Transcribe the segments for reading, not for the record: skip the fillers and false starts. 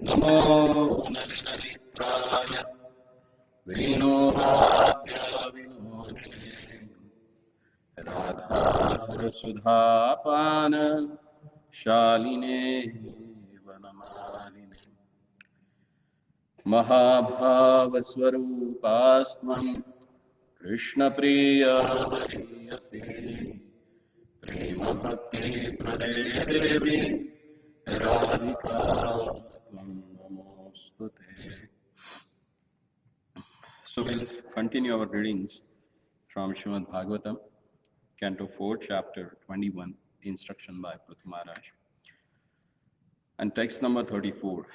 नमो नलिनलित्राय वेणोराध्याविनोदिने राधारसुधापान शालिने वनमालिने महाभावस्वरूपास्त्वं कृष्णप्रियसे प्रेमभक्ति प्रदेवी राधिका त्वं नमोऽस्तुते. So we'll continue our readings from Srimad Bhagavatam, Canto 4, Chapter 21, Instruction by Prithu Maharaj, and text number 34.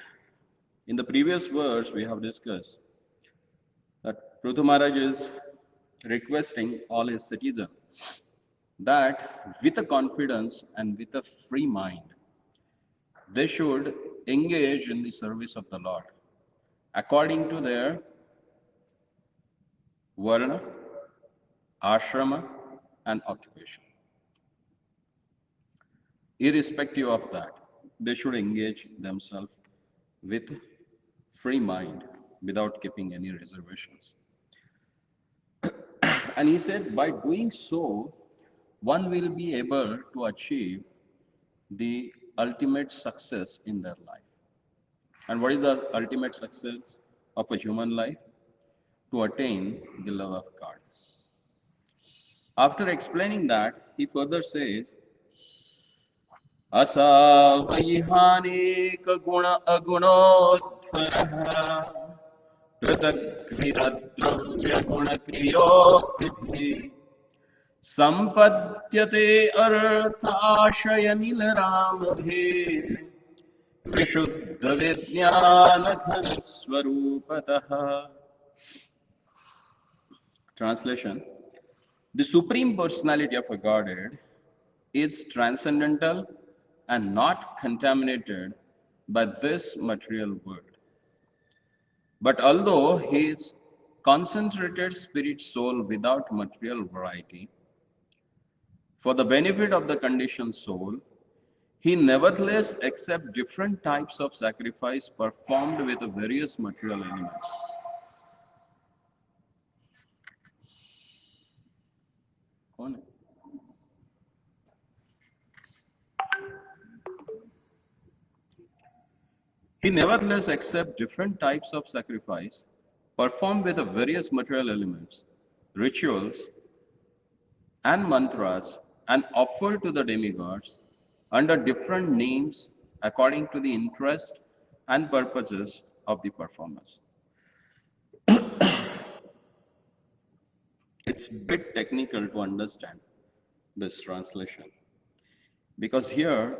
In the previous verse, we have discussed that Prithu Maharaj is requesting all his citizens that with a confidence and with a free mind, they should engage in the service of the Lord according to their varna, ashrama, and occupation. Irrespective of that, they should engage themselves with free mind without keeping any reservations. And he said, by doing so, one will be able to achieve the ultimate success in their life. And what is the ultimate success of a human life? To attain the love of God. After explaining that, he further says, असावैहानिक गुण अगुणोद्धरः पृथग्विधद्रव्य गुणक्रियोक्तिभिः सम्पद्यते अर्थाशय नीलरामभिः विशुद्ध विज्ञान घन स्वरूपतः. Translation: the Supreme Personality of a Godhead is transcendental and not contaminated by this material world. But although he is concentrated spirit soul without material variety, for the benefit of the conditioned soul, he nevertheless accepts different types of sacrifice performed with various material elements. He nevertheless accepts different types of sacrifice performed with the various material elements, rituals, and mantras, and offered to the demigods under different names according to the interest and purposes of the performers. It's a bit technical to understand this translation, because here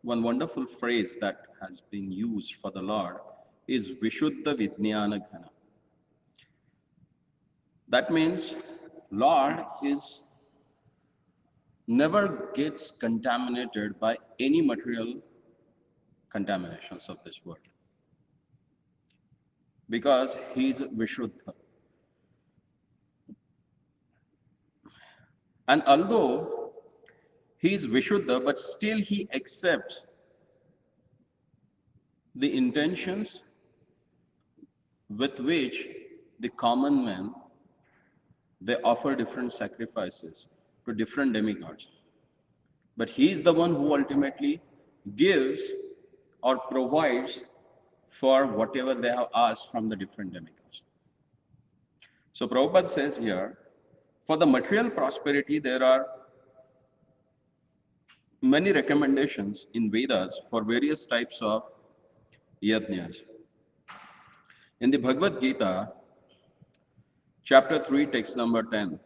one wonderful phrase that has been used for the Lord is Vishuddha Vijnana Ghana. That means Lord is never gets contaminated by any material contaminations of this world, because he is Vishuddha. And although he is Vishuddha, but still he accepts the intentions with which the common men, they offer different sacrifices to different demigods. But he is the one who ultimately gives or provides for whatever they have asked from the different demigods. So Prabhupada says here, for the material prosperity, there are many recommendations in Vedas for various types of yajnas. In the Bhagavad Gita, chapter 3, text number 10,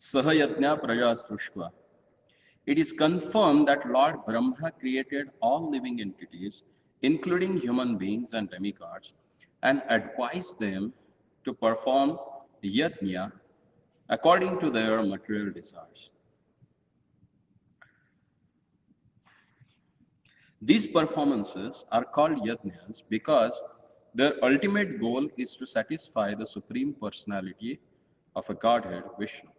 Sahayajna Praja Srushva, it is confirmed that Lord Brahma created all living entities, including human beings and demigods, and advised them to perform yajna according to their material desires. These performances are called yajnas because their ultimate goal is to satisfy the Supreme Personality of a Godhead, Vishnu.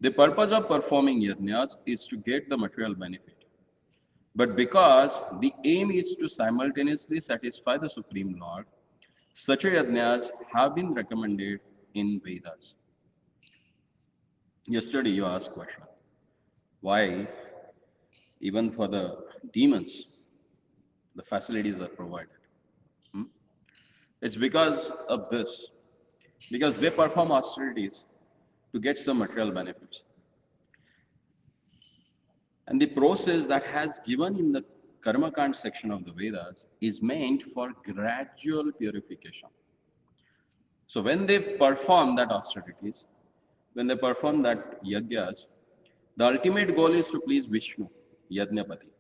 The purpose of performing yajnas is to get the material benefit. But because the aim is to simultaneously satisfy the Supreme Lord, such yajnas have been recommended in Vedas. Yesterday you asked question, why even for the demons the facilities are provided? Hmm? It's because of this, because they perform austerities to get some material benefits. And the process that has given in the Karma Kand section of the Vedas is meant for gradual purification. So when they perform that austerities, when they perform that yajnas, the ultimate goal is to please Vishnu, Yajnapati.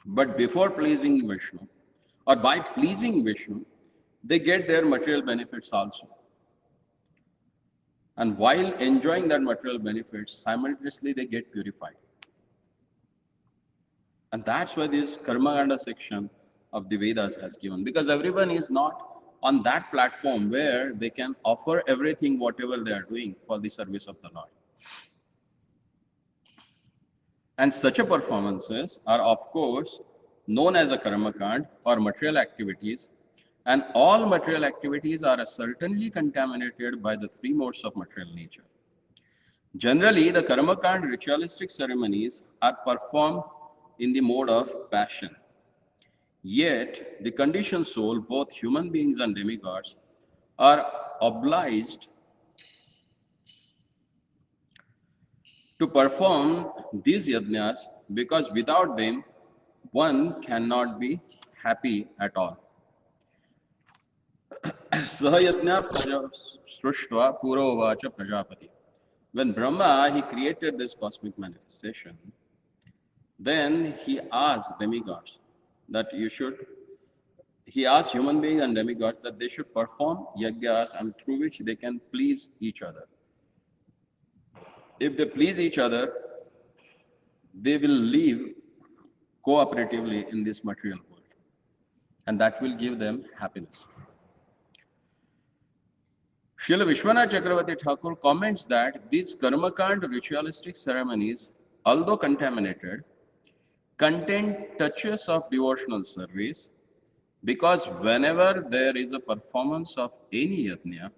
But before pleasing Vishnu, or by pleasing Vishnu, they get their material benefits also. And while enjoying that material benefits, simultaneously they get purified. And that's why this Karmaganda section of the Vedas has given. Because everyone is not on that platform where they can offer everything, whatever they are doing for the service of the Lord. And such a performances are, of course, known as a karma kand or material activities. And all material activities are certainly contaminated by the three modes of material nature. Generally, the karma kand ritualistic ceremonies are performed in the mode of passion. Yet, the conditioned soul, both human beings and demigods, are obliged to perform these yajnas because without them, one cannot be happy at all. Sahayajna sruštva purovacha prajapati. When Brahma, he created this cosmic manifestation, then he asked demigods that he asked human beings and demigods that they should perform yajnas and through which they can please each other. If they please each other, they will live cooperatively in this material world, and that will give them happiness. Srila Vishwanath Chakravarti Thakur comments that these Karmakand ritualistic ceremonies, although contaminated, contain touches of devotional service because whenever there is a performance of any yajna,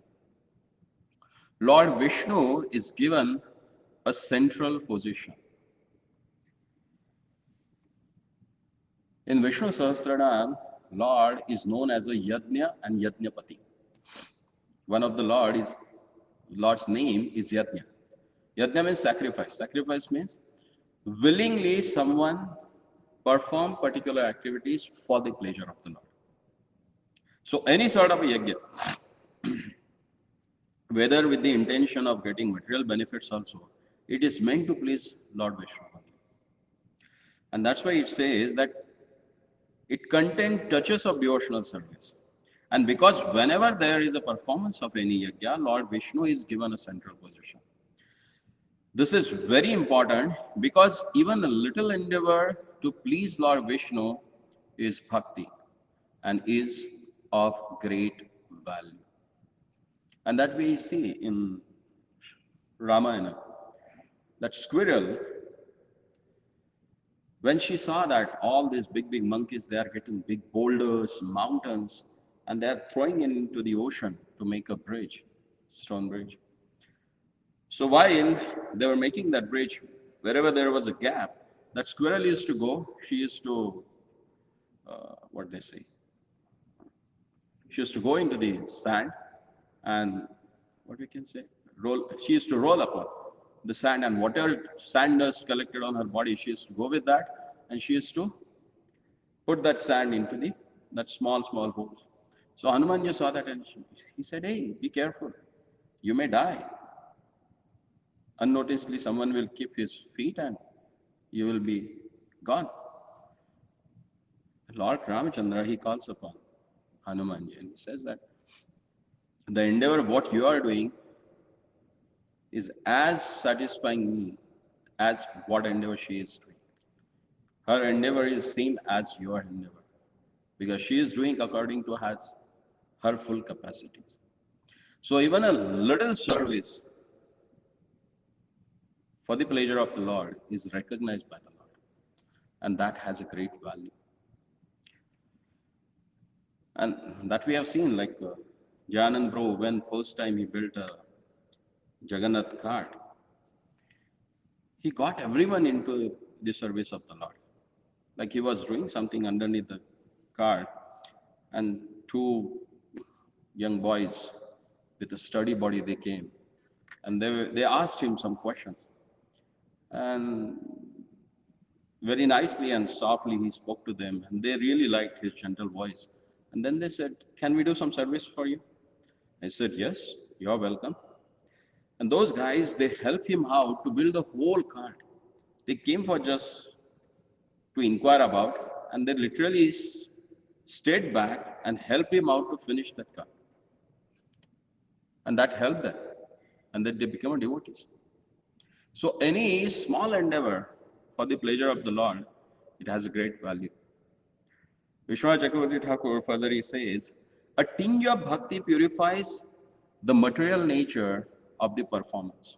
Lord Vishnu is given a central position. In Vishnu Sahasranam, Lord is known as a Yajna and Yajnapati. One of the Lord's name is Yajna. Yajna means sacrifice. Sacrifice means willingly someone perform particular activities for the pleasure of the Lord. So any sort of a yajna, whether with the intention of getting material benefits also, it is meant to please Lord Vishnu. And that's why it says that it contains touches of devotional service. And because whenever there is a performance of any yajna, Lord Vishnu is given a central position. This is very important because even a little endeavor to please Lord Vishnu is bhakti and is of great value. And that we see in Ramayana. That squirrel, when she saw that all these big monkeys, they are getting big boulders, mountains, and they are throwing it into the ocean to make a bridge, stone bridge. So while they were making that bridge, wherever there was a gap, that squirrel used to go, she used to, what they say, she used to go into the sand and, what we can say, she used to roll upon the sand, and whatever sand dust collected on her body, she used to go with that, and she used to put that sand into that small holes. So Hanuman saw that and he said, hey, be careful. You may die. Unnoticedly, someone will keep his feet and you will be gone. Lord Ramachandra, he calls upon Hanumanji and he says that the endeavor of what you are doing is as satisfying me as what endeavor she is doing. Her endeavor is same as your endeavor because she is doing according to her full capacities. So even a little service for the pleasure of the Lord is recognized by the Lord. and that has a great value. And that we have seen, like Janand Bro, when first time he built a Jagannath cart, he got everyone into the service of the Lord. Like he was doing something underneath the cart, and two young boys with a sturdy body, they came, and they asked him some questions, and very nicely and softly he spoke to them, and they really liked his gentle voice. And then they said, "Can we do some service for you?" I said, "Yes, you're welcome." And those guys, they helped him out to build the whole cart. They came for just to inquire about, and they literally stayed back and helped him out to finish that cart. And that helped them, and then they became devotees. So any small endeavor for the pleasure of the Lord, it has a great value. Vishwanath Chakravarti Thakur further he says, a tinge of bhakti purifies the material nature of the performance,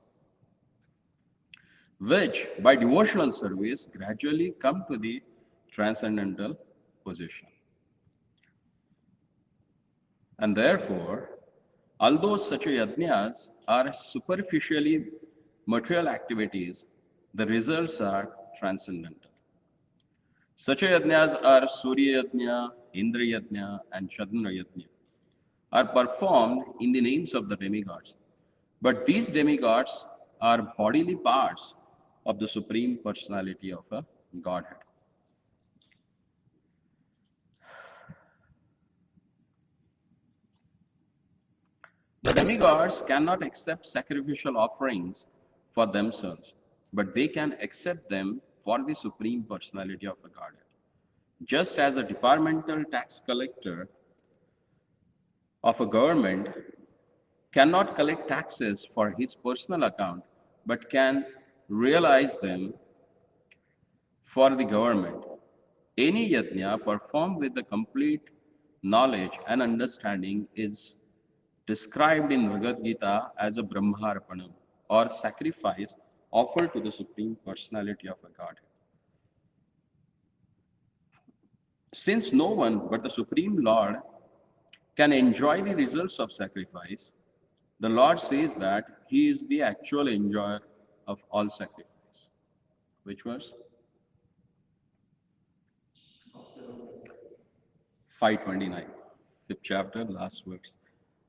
which by devotional service gradually come to the transcendental position. And therefore, although such yajnas are superficially material activities, the results are transcendental. Such yajnas are Surya Yajna, Indra Yajna, and Chandra Yajna, are performed in the names of the demigods. But these demigods are bodily parts of the Supreme Personality of a Godhead. The demigods cannot accept sacrificial offerings for themselves, but they can accept them for the Supreme Personality of a Godhead. Just as a departmental tax collector of a government cannot collect taxes for his personal account, but can realize them for the government. Any yajna performed with the complete knowledge and understanding is described in Bhagavad Gita as a Brahmarpanam, or sacrifice offered to the Supreme Personality of a Godhead. Since no one but the Supreme Lord can enjoy the results of sacrifice, the Lord says that He is the actual enjoyer of all sacrifice. Which verse? 529, 5th chapter, last verse.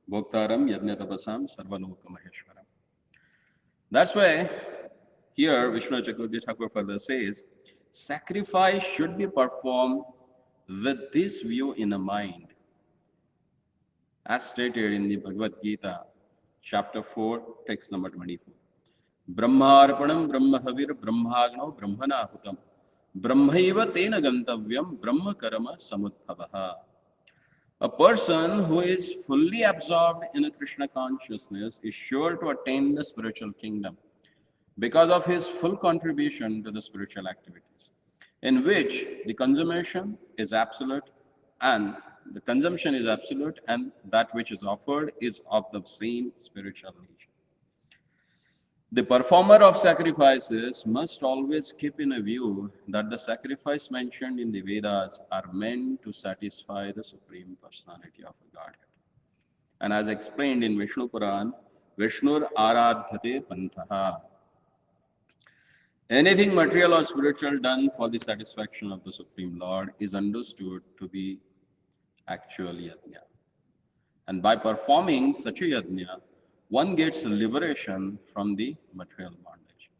Bhoktaram yajnatapasam sarvaloka maheshwaram. That's why here Vishnu Chakravarti Thakur further says, sacrifice should be performed with this view in the mind, as stated in the Bhagavad Gita, chapter 4, text number 24. Brahmarpanam brahmahavir brahmagno brahmanahutam brahmaiva tena gantavyam brahma karama samudbhavaha. A person who is fully absorbed in a Krishna consciousness is sure to attain the spiritual kingdom because of his full contribution to the spiritual activities, in which the consumption is absolute and that which is offered is of the same spiritual nature. The performer of sacrifices must always keep in view that the sacrifice mentioned in the Vedas are meant to satisfy the Supreme Personality of Godhead. And as explained in Vishnu Puran, Vishnur Aradhyate Panthaha. Anything material or spiritual done for the satisfaction of the Supreme Lord is understood to be actual yajna. And by performing such a yajna, one gets liberation from the material bondage.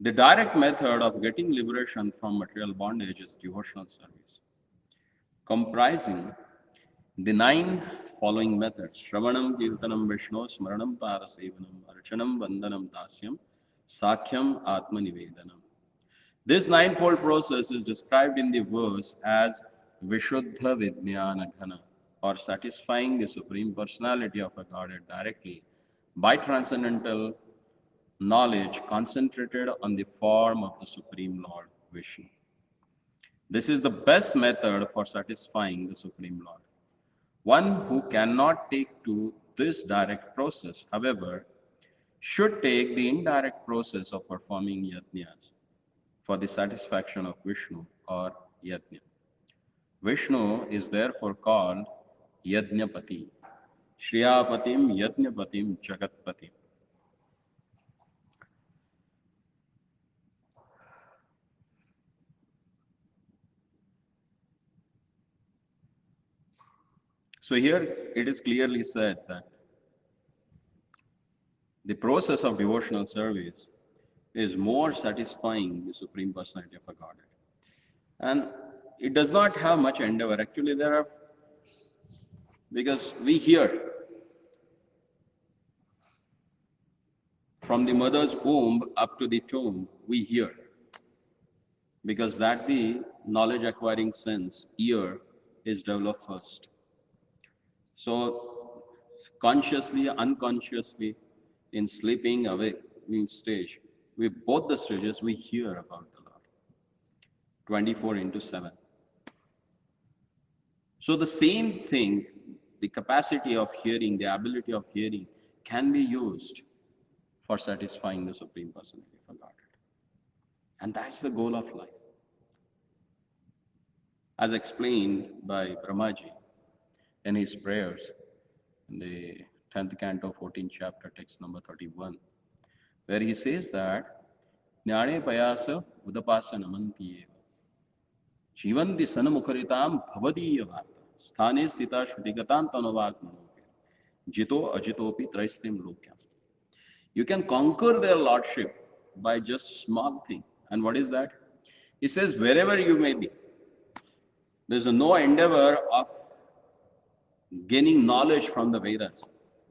The direct method of getting liberation from material bondage is devotional service, comprising the 9 following methods: Shravanam, Kirtanam, Vishnu, Smaranam, Parasevanam, Archanam, Vandanam, Dasyam, Sakhyam, Atma Nivedanam. This ninefold process is described in the verse as Vishuddha Vijnana Ghana, or satisfying the Supreme Personality of a Godhead directly by transcendental knowledge concentrated on the form of the Supreme Lord Vishnu. This is the best method for satisfying the Supreme Lord. One who cannot take to this direct process, however, should take the indirect process of performing yajnas. for the satisfaction of Vishnu or Yajna. Vishnu is therefore called Yajnapati, Shriyapatim Yajnapatim Jagatpatim. So here it is clearly said that the process of devotional service is more satisfying the Supreme Personality of a Godhead. And it does not have much endeavor. Actually, there are, because we hear from the mother's womb up to the tomb, we hear. Because that the knowledge acquiring sense, ear, is developed first. So consciously, unconsciously, in sleeping, awakening stage, we both the stages we hear about the Lord. 24 into 7. So the same thing, the capacity of hearing, the ability of hearing, can be used for satisfying the Supreme Personality of Godhead. And that's the goal of life. As explained by Brahmaji in his prayers in the 10th canto, 14th chapter, text number 31, where he says that Jnane Payasa Udapasa Namanti Jivanti Sanamukaritam Bhavadiya Varta Sthane Sthita Shrutigatan Tanavak Manopi Jito Ajitopi Traistim Lokyam. You can conquer their lordship by just small thing. And what is that? He says, wherever you may be, there's no endeavor of gaining knowledge from the Vedas.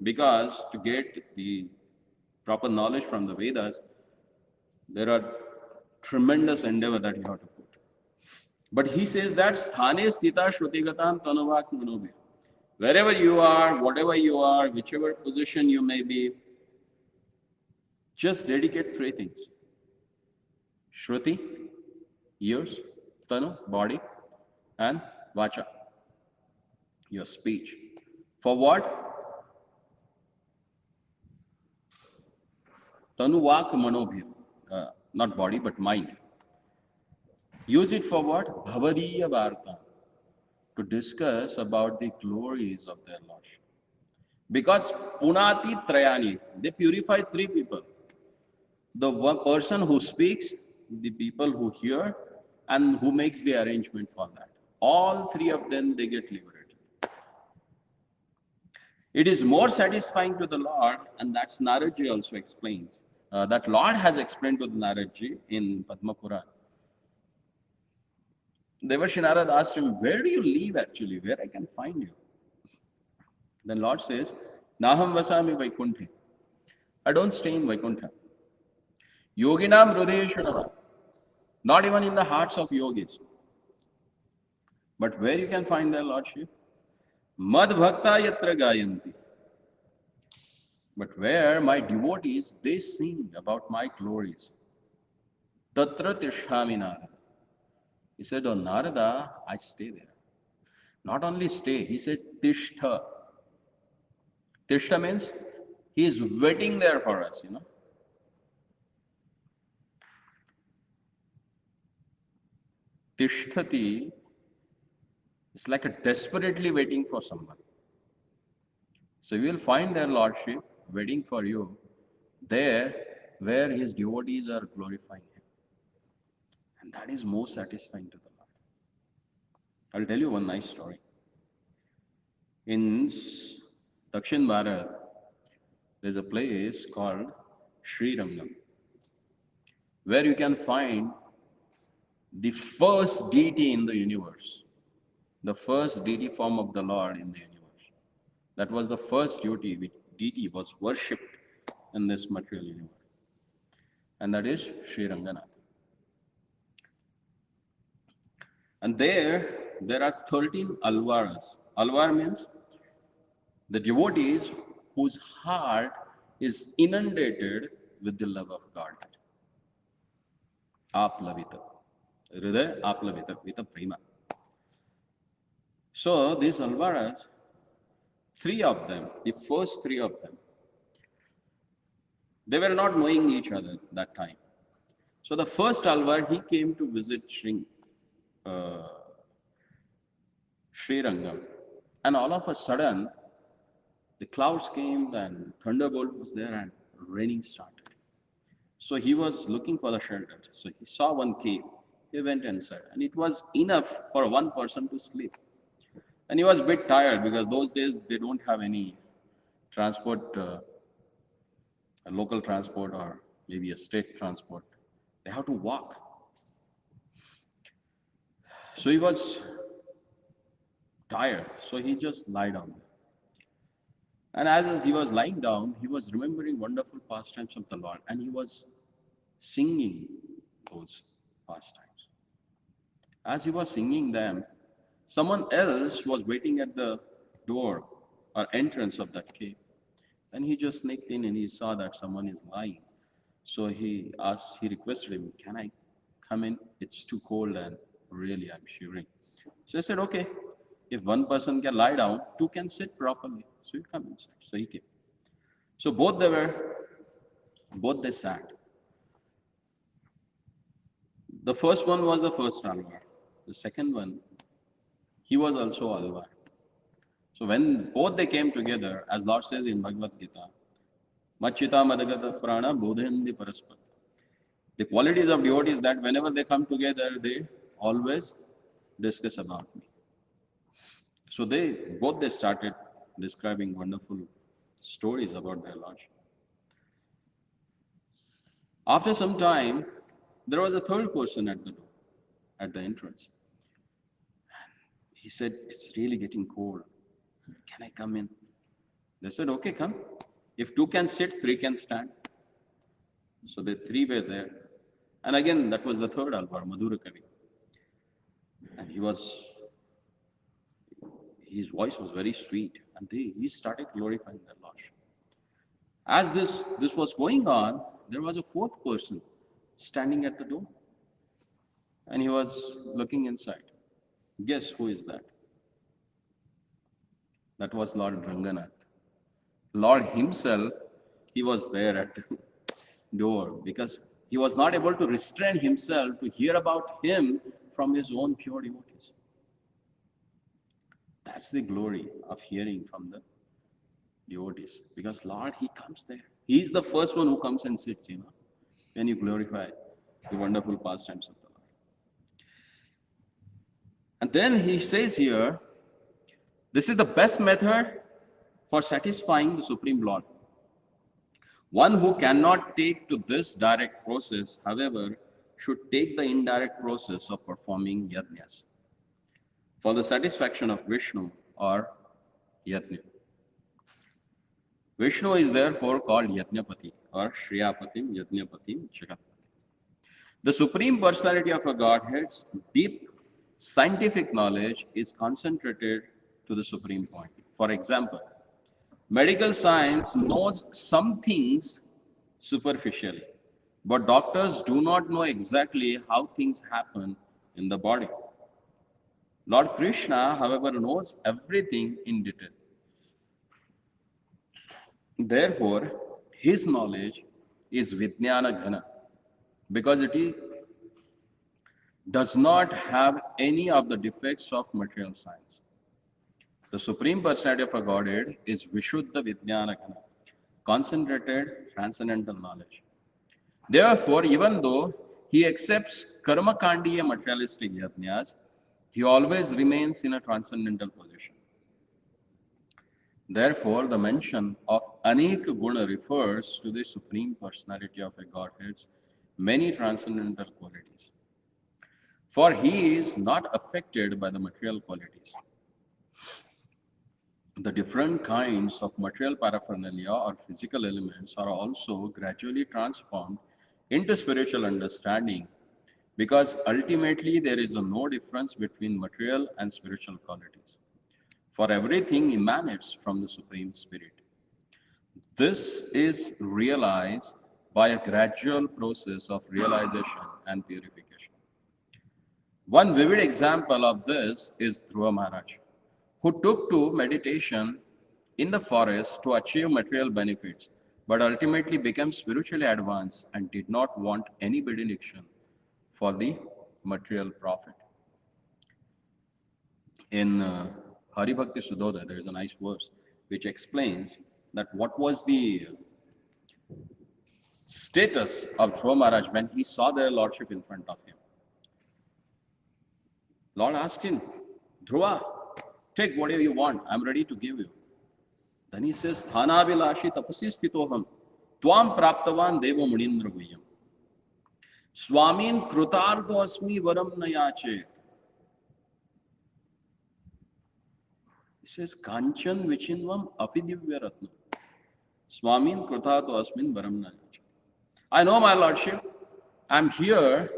Because to get the proper knowledge from the Vedas, there are tremendous endeavor that you have to put. But he says that sthane sthita shrutigatan tanuvak manobhi. Wherever you are, whatever you are, whichever position you may be, just dedicate three things. Shruti, ears, tanu, body, and vacha, your speech. For what? Tanu, vak, manobhi. Not body, but mind. Use it for what? Bhavadiya Varta. To discuss about the glories of their Lordship. Because Punati Trayani, they purify three people. The one person who speaks, the people who hear, and who makes the arrangement for that. All three of them, they get liberated. It is more satisfying to the Lord, and that's Naradji also explains. That Lord has explained to the Naradji in Padma Puran. Devarshi Narad asked him, where do you live actually? Where I can find you? Then Lord says, Naham Vasami Vaikunthe. I don't stay in Vaikuntha. Yoginam Hridayeshwarava. Not even in the hearts of yogis. But where you can find their Lordship? Mad Bhakta Yatra Gayanti. But where my devotees, they sing about my glories. Tatra Tishtami Narada. He said, oh Narada, I stay there. Not only stay, he said Tishtha. Tishtha means he is waiting there for us, Tishtati is like a desperately waiting for someone. So you will find their Lordship waiting for you there where his devotees are glorifying him. And that is most satisfying to the Lord. I'll tell you one nice story. In Dakshin Bharat, there's a place called Sri Rangam, where you can find the first deity in the universe, the first deity form of the Lord in the universe. That was the first deity which deity was worshipped in this material universe. And that is Sri Ranganath. And there are 13 alvaras. Alvar means the devotees whose heart is inundated with the love of God. Aplavita. Hriday aplavita, vita prema. So these alvaras, three of them, the first three of them, they were not knowing each other that time. So the first Alvar, he came to visit uh, Sri Rangam, and all of a sudden the clouds came and thunderbolt was there and raining started. So he was looking for the shelter. So he saw one cave. He went inside, and it was enough for one person to sleep. And he was a bit tired because those days they don't have any transport, a local transport or maybe a state transport. They have to walk. So he was tired. So he just lied down. And as he was lying down, he was remembering wonderful pastimes of the Lord, and he was singing those pastimes. As he was singing them, someone else was waiting at the door or entrance of that cave. And he just sneaked in and he saw that someone is lying. So he requested him, "Can I come in? It's too cold and really I'm shivering." So he said, "Okay, if one person can lie down, two can sit properly." So you come inside. So he came. So both they sat. The first one was the first Alvar. The second one, he was also Alvar. So when both they came together, as Lord says in Bhagavad Gita, Machita Madagata Prana Bodhendi Paraspata. The qualities of devotees that whenever they come together, they always discuss about me. So they started describing wonderful stories about their Lord. After some time, there was a third person at the door, at the entrance. He said, "It's really getting cold. Can I come in?" They said, "Okay, come. If two can sit, three can stand." So the three were there. And again, that was the third Alvar, Madhura Kavi. And his voice was very sweet. And he started glorifying the Lord. As this was going on, there was a fourth person standing at the door. And he was looking inside. Guess who is that? That was Lord Ranganath. Lord himself, he was there at the door because he was not able to restrain himself to hear about him from his own pure devotees. That's the glory of hearing from the devotees because Lord, he comes there. He is the first one who comes and sits, when you glorify the wonderful pastimes of the Lord. And then he says here, this is the best method for satisfying the Supreme Lord. One who cannot take to this direct process, however, should take the indirect process of performing yajnas for the satisfaction of Vishnu or Yajna. Vishnu is therefore called Yajnapati or Shriyapatim, Yajnapatim, Jagatpati. The Supreme Personality of a Godhead's deep scientific knowledge is concentrated to the Supreme Point. For example, medical science knows some things superficially, but doctors do not know exactly how things happen in the body. Lord Krishna, however, knows everything in detail. Therefore, his knowledge is Vijnana Ghana because does not have any of the defects of material science. The Supreme Personality of a Godhead is Vishuddha Vijnana Ghana, concentrated transcendental knowledge. Therefore, even though he accepts karma kandiya materialistic yajnas, he always remains in a transcendental position. Therefore, the mention of Anek Guna refers to the Supreme Personality of a Godhead's many transcendental qualities. For he is not affected by the material qualities. The different kinds of material paraphernalia or physical elements are also gradually transformed into spiritual understanding because ultimately there is no difference between material and spiritual qualities. For everything emanates from the Supreme Spirit. This is realized by a gradual process of realization and purification. One vivid example of this is Dhruva Maharaj, who took to meditation in the forest to achieve material benefits, but ultimately became spiritually advanced and did not want any benediction for the material profit. In Hari Bhakti Sudhoda, there is a nice verse which explains that what was the status of Dhruva Maharaj when he saw their lordship in front of him. Lord asked him, Dhruva, take whatever you want, I'm ready to give you. Then he says, Thanavilashi tapasi sthitoham, tvam praptavan devo munindra guhyam. Swamin krutardo asmi varam nayachet. He says, Kanchan vichinvam apidivya ratna. Swamin krutardo asmin varam nayachet. I know, my lordship, I'm here.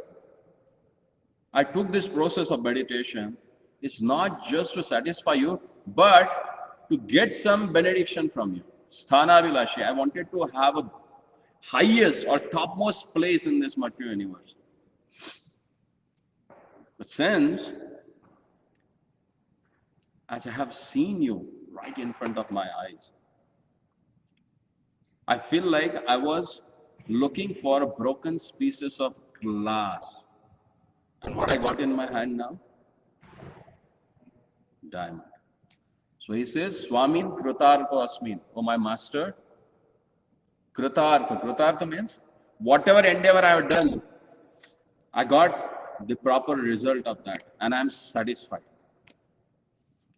I took this process of meditation. It's not just to satisfy you, but to get some benediction from you. Sthana Vilashi. I wanted to have a highest or topmost place in this material universe. But since, as I have seen you right in front of my eyes, I feel like I was looking for a broken pieces of glass. And what I got in my hand now? Diamond. So he says, Swamin Krutartha Asmin. Oh, my master. Krutartha. Krutartha means whatever endeavor I have done, I got the proper result of that. And I am satisfied.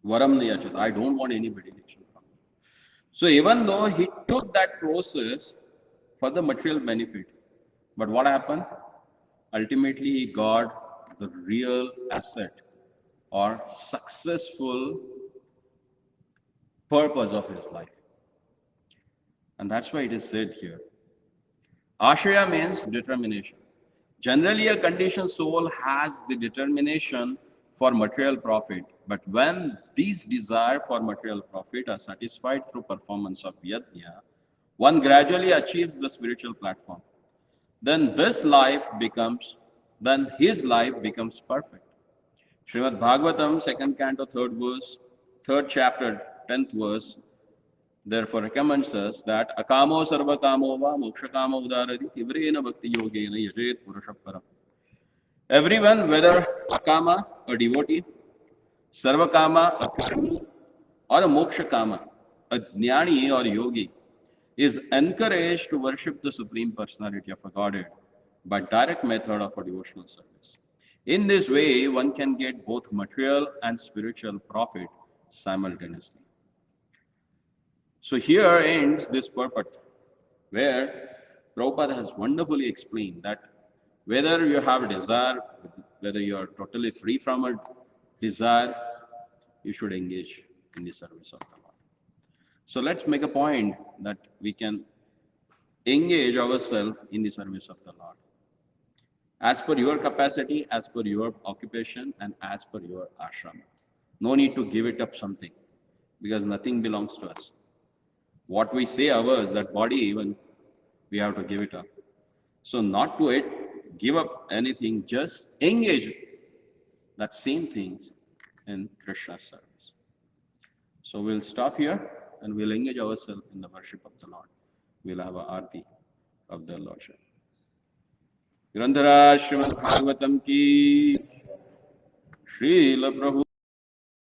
Varam Niyachat. I don't want any benediction from him. So even though he took that process for the material benefit, but what happened? Ultimately, he got the real asset or successful purpose of his life. And that's why it is said here. Ashaya means determination. Generally, a conditioned soul has the determination for material profit. But when these desires for material profit are satisfied through performance of yajna, one gradually achieves the spiritual platform. Then his life becomes perfect. Srimad Bhagavatam, 2nd canto, 3rd verse, 3rd chapter, 10th verse, therefore recommends us that akamo sarva kamo va moksha kamo udarati tivrena bhakti yogena yajet purusha param. Everyone, whether akama, a devotee, sarva kama, a karmi, or a moksha kama, a jnani or yogi, is encouraged to worship the Supreme Personality of a Godhead by direct method of a devotional service. In this way, one can get both material and spiritual profit simultaneously. So here ends this purport, where Prabhupada has wonderfully explained that whether you have a desire, whether you are totally free from a desire, you should engage in the service of the Lord. So let's make a point that we can engage ourselves in the service of the Lord. As per your capacity, as per your occupation, and as per your ashram. No need to give it up something, because nothing belongs to us. What we say ours, that body even, we have to give it up. So not to it, give up anything, just engage that same things in Krishna's service. So we'll stop here and we'll engage ourselves in the worship of the Lord. We'll have an arti of the Lordship. Grandhara Srimad Bhagavatam ki Srila Prabhu